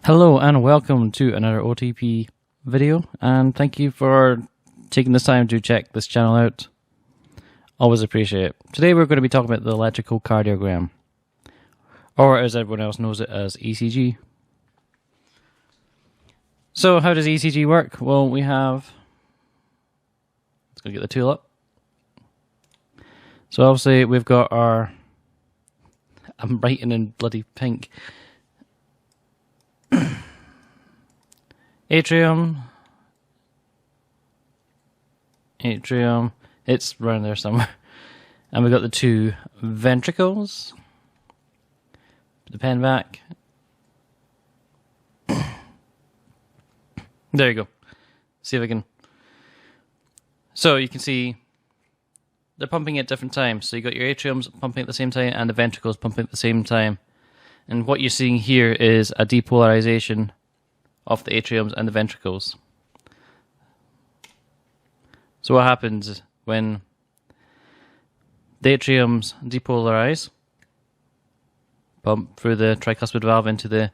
Hello and welcome to another OTP video, and thank you for taking this time to check this channel out. Always appreciate it. Today we're going to be talking about the electrocardiogram, or as everyone else knows it as ECG. So how does ECG work? Well, let's go get the tool up. So obviously we've got our, I'm writing in bloody pink, atrium, it's around there somewhere. And we've got the two ventricles. Put the pen back. There you go. See if I can. So you can see they're pumping at different times. So you got your atriums pumping at the same time and the ventricles pumping at the same time. And what you're seeing here is a depolarization of the atriums and the ventricles. So what happens when the atriums depolarize, pump through the tricuspid valve into the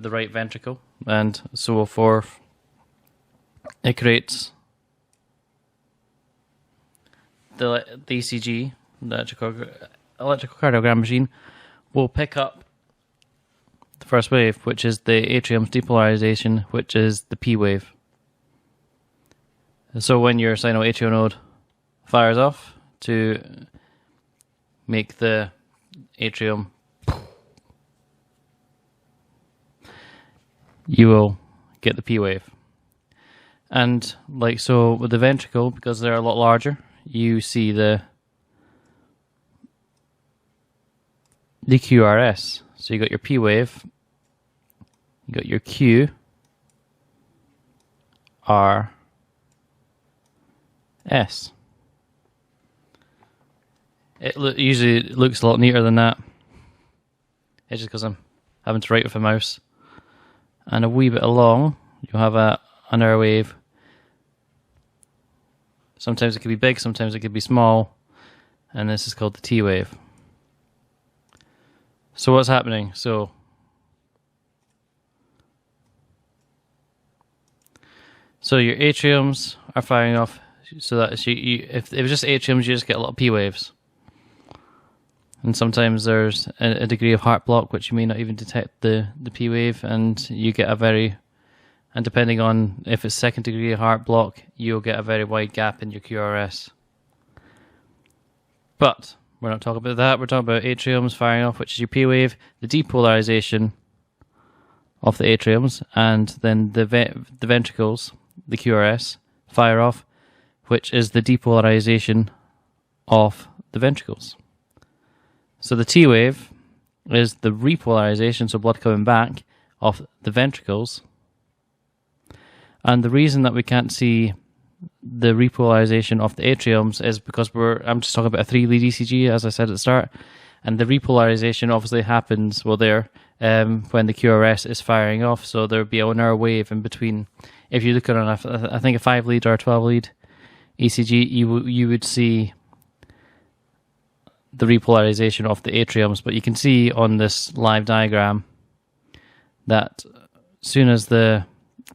right ventricle, and so forth, it creates the ECG, the electrocardiogram machine, will pick up the first wave, which is the atrium's depolarization, which is the P wave. So when your sinoatrial node fires off to make the atrium, you will get the P wave. And like so with the ventricle, because they're a lot larger, you see the QRS. So you got your P wave, you got your Q, R, S. It usually looks a lot neater than that. It's just because I'm having to write with a mouse. And a wee bit along, you'll have another wave. Sometimes it could be big, sometimes it could be small. And this is called the T wave. So what's happening? So your atriums are firing off. So that if it was just atriums, you just get a lot of P waves. And sometimes there's a degree of heart block, which you may not even detect the P wave, and you get and depending on if it's second degree heart block, you'll get a very wide gap in your QRS. But we're not talking about that. We're talking about atriums firing off, which is your P wave, the depolarization of the atriums, and then the ventricles, the QRS, fire off, which is the depolarization of the ventricles. So the T wave is the repolarization, so blood coming back, of the ventricles. And the reason that we can't see the repolarization of the atriums is because I'm just talking about a 3-lead ECG, as I said at the start, and the repolarization obviously happens when the QRS is firing off, so there'll be another wave in between. If you look at I think a 5-lead or a 12-lead ECG, you would see the repolarization of the atriums, but you can see on this live diagram that as soon as the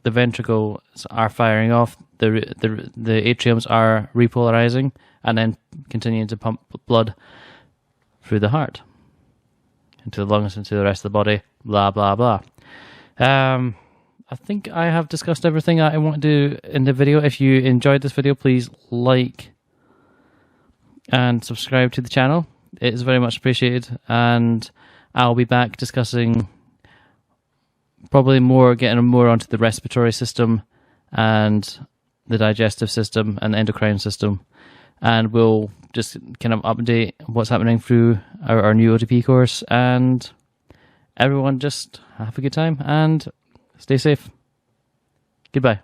ventricles are firing off, the atriums are repolarizing and then continuing to pump blood through the heart into the lungs, into the rest of the body, blah blah blah. I think I have discussed everything I want to do in the video. If you enjoyed this video, please like and subscribe to the channel. It is very much appreciated, and I'll be back discussing probably getting more onto the respiratory system and the digestive system and the endocrine system, and we'll just kind of update what's happening through our new OTP course. And everyone just have a good time and stay safe. Goodbye.